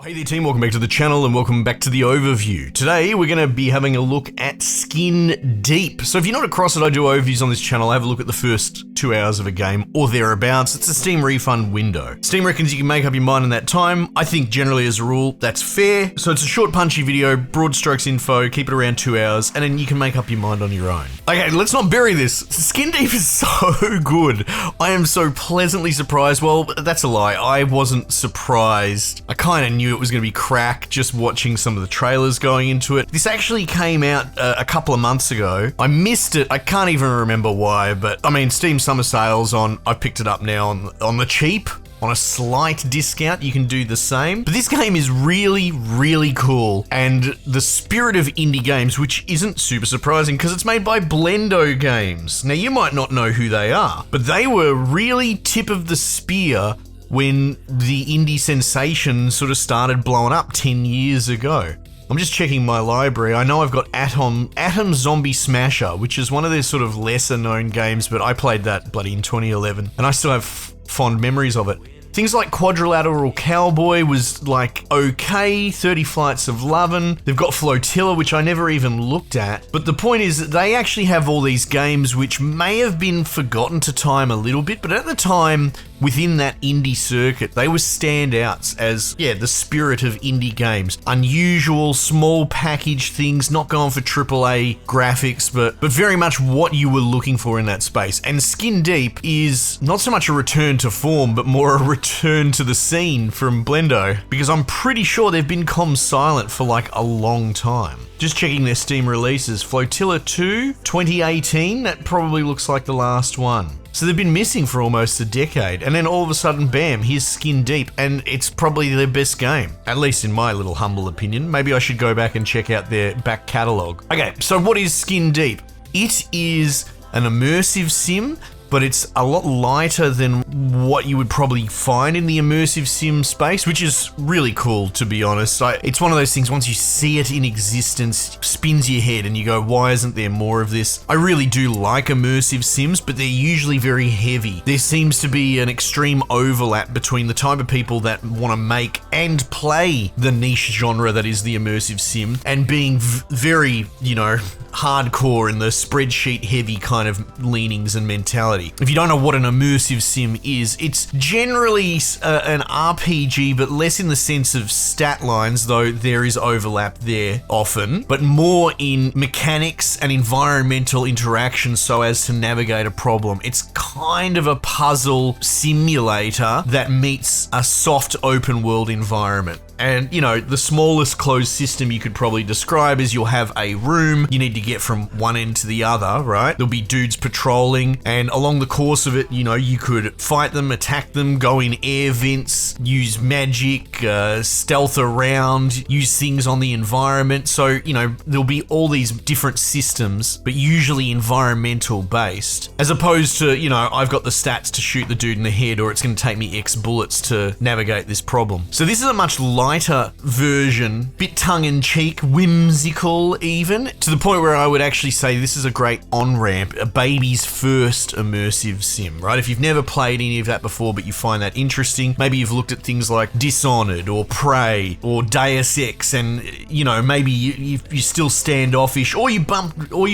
Hey there team, welcome back to the channel and welcome back to the overview. Today we're going to be having a look at Skin Deep. So if you're not across it, I do overviews on this channel. I have a look at the first 2 hours of a game or thereabouts. It's a Steam refund window. Steam reckons you can make up your mind in that time. I think generally as a rule that's fair. So it's a short punchy video, broad strokes info, keep it around 2 hours and then you can make up your mind on your own. Okay, let's not bury this. Skin Deep is so good. I am so pleasantly surprised. Well, that's a lie. I wasn't surprised. I kind of knew it was going to be crack just watching some of the trailers going into it. This actually came out a couple of months ago. I missed it. I can't even remember why, but I mean, Steam summer sales on, I picked it up now on the cheap. On a slight discount, you can do the same. But this game is really, really cool. And the spirit of indie games, which isn't super surprising because it's made by Blendo Games. Now, you might not know who they are, but they were really tip of the spear when the indie sensation sort of started blowing up 10 years ago. I'm just checking my library. I know I've got Atom Zombie Smasher, which is one of their sort of lesser known games, but I played that bloody in 2011 and I still have fond memories of it. Things like Quadrilateral Cowboy was like okay, 30 Flights of Lovin'. They've got Flotilla, which I never even looked at. But the point is that they actually have all these games which may have been forgotten to time a little bit, but at the time, within that indie circuit, they were standouts as, yeah, the spirit of indie games. Unusual, small package things, not going for AAA graphics, but very much what you were looking for in that space. And Skin Deep is not so much a return to form, but more a return to the scene from Blendo, because I'm pretty sure they've been comm silent for like a long time. Just checking their Steam releases. Flotilla 2, 2018, that probably looks like the last one. So they've been missing for almost a decade, and then all of a sudden, bam, here's Skin Deep, and it's probably their best game, at least in my little humble opinion. Maybe I should go back and check out their back catalogue. Okay, so what is Skin Deep? It is an immersive sim, but it's a lot lighter than what you would probably find in the immersive sim space, which is really cool, to be honest. It's one of those things, once you see it in existence, spins your head and you go, why isn't there more of this? I really do like immersive sims, but they're usually very heavy. There seems to be an extreme overlap between the type of people that want to make and play the niche genre that is the immersive sim, and being very, you know, hardcore in the spreadsheet heavy kind of leanings and mentality. If you don't know what an immersive sim is, it's generally an RPG, but less in the sense of stat lines, though there is overlap there often, but more in mechanics and environmental interaction so as to navigate a problem. It's kind of a puzzle simulator that meets a soft open world environment. And, you know, the smallest closed system you could probably describe is you'll have a room, you need to get from one end to the other, right? There'll be dudes patrolling, and along the course of it, you know, you could fight them, attack them, go in air vents, use magic, stealth around, use things on the environment. So, you know, there'll be all these different systems, but usually environmental based, as opposed to, you know, I've got the stats to shoot the dude in the head, or it's going to take me X bullets to navigate this problem. So this is a much lighter version, bit tongue-in-cheek, whimsical even, to the point where I would actually say this is a great on-ramp, a baby's first immersive sim, right? If you've never played any of that before, but you find that interesting, maybe you've looked at things like Dishonored or Prey or Deus Ex, and, you know, maybe you're still standoffish, or you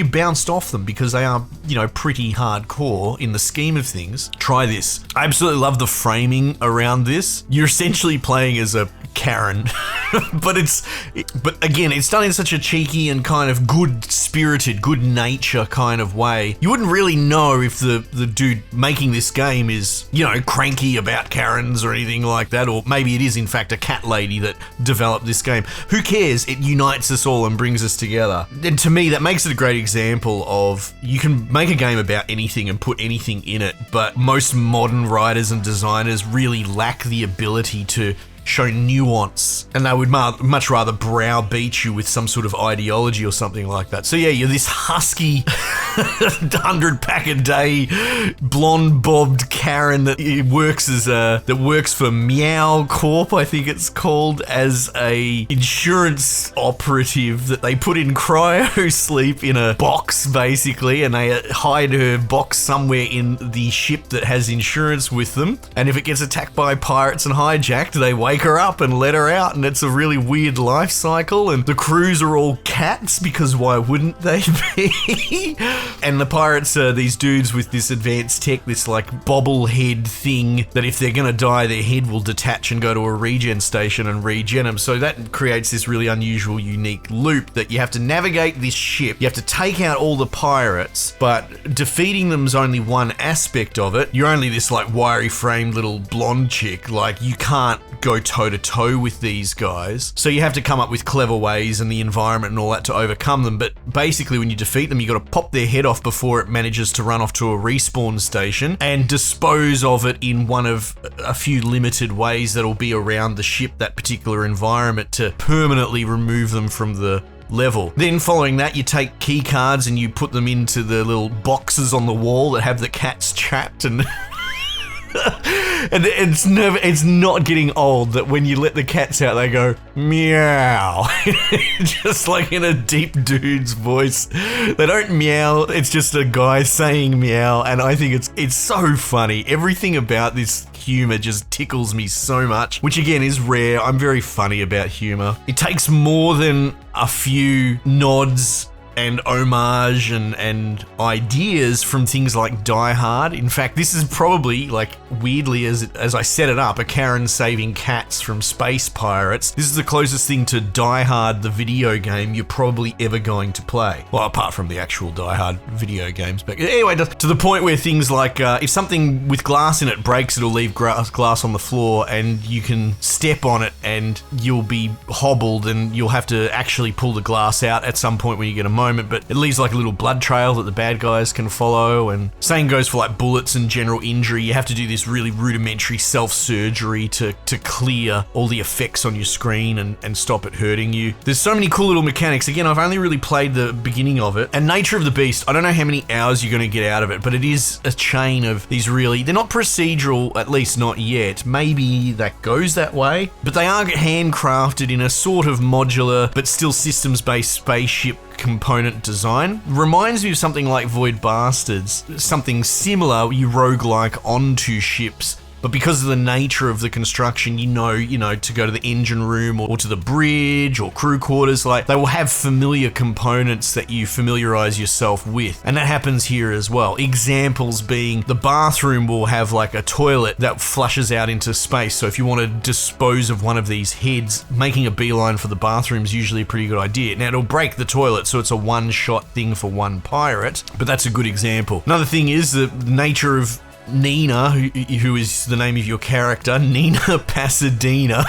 bounced off them because they are, you know, pretty hardcore in the scheme of things. Try this. I absolutely love the framing around this. You're essentially playing as a Karen, but again, it's done in such a cheeky and kind of good-spirited, good-nature kind of way. You wouldn't really know if the dude making this game is, you know, cranky about Karens or anything like that, or maybe it is in fact a cat lady that developed this game. Who cares? It unites us all and brings us together. And to me, that makes it a great example of you can make a game about anything and put anything in it, but most modern writers and designers really lack the ability to show nuance, and they would much rather browbeat you with some sort of ideology or something like that. So yeah, you're this husky 100 pack a day blonde bobbed Karen that works for Meow Corp, I think it's called, as a insurance operative that they put in cryo sleep in a box basically, and they hide her box somewhere in the ship that has insurance with them, and if it gets attacked by pirates and hijacked, they wake wake her up and let her out, and it's a really weird life cycle, and the crews are all cats, because why wouldn't they be? And the pirates are these dudes with this advanced tech, this like bobblehead thing that if they're gonna die, their head will detach and go to a regen station and regen them. So that creates this really unusual, unique loop that you have to navigate this ship. You have to take out all the pirates, but defeating them is only one aspect of it. You're only this like wiry framed little blonde chick. Like, you can't go toe to toe with these guys. So you have to come up with clever ways and the environment and all that to overcome them. But basically when you defeat them, you got to pop their head off before it manages to run off to a respawn station and dispose of it in one of a few limited ways that'll be around the ship, that particular environment, to permanently remove them from the level. Then following that, you take key cards and you put them into the little boxes on the wall that have the cats trapped, and and it's not getting old that when you let the cats out, they go meow. Just like in a deep dude's voice. They don't meow, it's just a guy saying meow, and I think it's so funny. Everything about this humor just tickles me so much, which again is rare. I'm very funny about humor. It takes more than a few nods and homage and ideas from things like Die Hard. In fact, this is probably, like, weirdly as I set it up, a Karen saving cats from Space Pirates. This is the closest thing to Die Hard, the video game, you're probably ever going to play. Well, apart from the actual Die Hard video games. But anyway, to the point where things like, if something with glass in it breaks, it'll leave glass on the floor, and you can step on it and you'll be hobbled, and you'll have to actually pull the glass out at some point when you get a moment, but it leaves like a little blood trail that the bad guys can follow. And same goes for like bullets and general injury. You have to do this really rudimentary self-surgery to clear all the effects on your screen and stop it hurting you. There's so many cool little mechanics. Again, I've only really played the beginning of it. And Nature of the Beast, I don't know how many hours you're going to get out of it, but it is a chain of these really, they're not procedural, at least not yet. Maybe that goes that way, but they are handcrafted in a sort of modular but still systems-based spaceship component design. Reminds me of something like Void Bastards, something similar. You roguelike onto ships, but because of the nature of the construction, you know, to go to the engine room or to the bridge or crew quarters, like they will have familiar components that you familiarize yourself with. And that happens here as well. Examples being the bathroom will have like a toilet that flushes out into space. So if you want to dispose of one of these heads, making a beeline for the bathroom is usually a pretty good idea. Now it'll break the toilet, so it's a one-shot thing for one pirate, but that's a good example. Another thing is the nature of Nina, who is the name of your character, Nina Pasadena.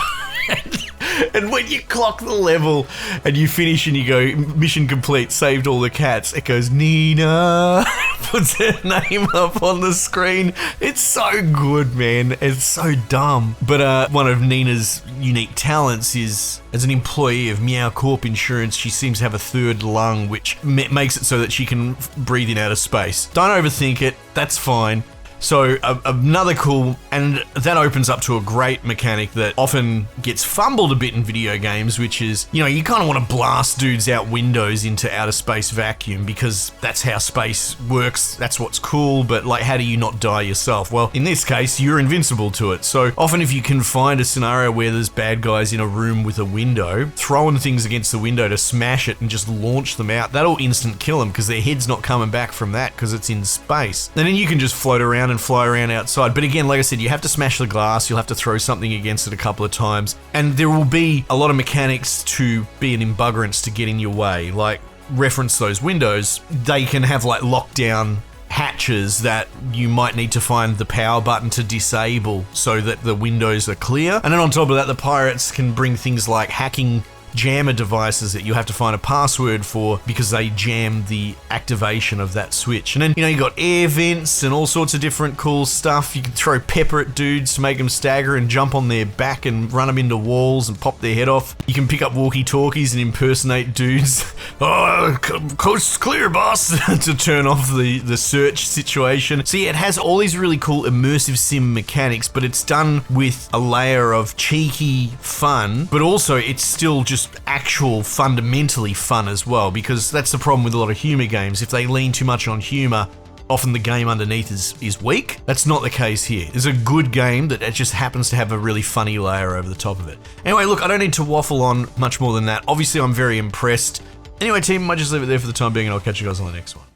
And when you clock the level and you finish and you go, mission complete, saved all the cats, it goes, Nina, puts her name up on the screen. It's so good, man. It's so dumb. But one of Nina's unique talents is, as an employee of Meow Corp Insurance, she seems to have a third lung, which makes it so that she can breathe in outer space. Don't overthink it. That's fine. So another cool, and that opens up to a great mechanic that often gets fumbled a bit in video games, which is, you kind of want to blast dudes out windows into outer space vacuum because that's how space works, that's what's cool, but like, how do you not die yourself? Well, in this case, you're invincible to it. So often if you can find a scenario where there's bad guys in a room with a window, throwing things against the window to smash it and just launch them out, that'll instant kill them because their head's not coming back from that because it's in space. And then you can just float around and fly around outside. But again, like I said, you have to smash the glass, you'll have to throw something against it a couple of times, and there will be a lot of mechanics to be an embuggerance to get in your way. Like, reference those windows, they can have like lockdown hatches that you might need to find the power button to disable so that the windows are clear. And then on top of that, the pirates can bring things like hacking jammer devices that you have to find a password for because they jam the activation of that switch. And then, you got air vents and all sorts of different cool stuff. You can throw pepper at dudes to make them stagger and jump on their back and run them into walls and pop their head off. You can pick up walkie-talkies and impersonate dudes. Oh, coast's clear, boss, to turn off the search situation. So yeah, it has all these really cool immersive sim mechanics, but it's done with a layer of cheeky fun, but also it's still just actual fundamentally fun as well, because that's the problem with a lot of humor games. If they lean too much on humor, often the game underneath is weak. That's not the case here. It's a good game that it just happens to have a really funny layer over the top of it. Anyway, look, I don't need to waffle on much more than that. Obviously, I'm very impressed. Anyway, team, I might just leave it there for the time being, and I'll catch you guys on the next one.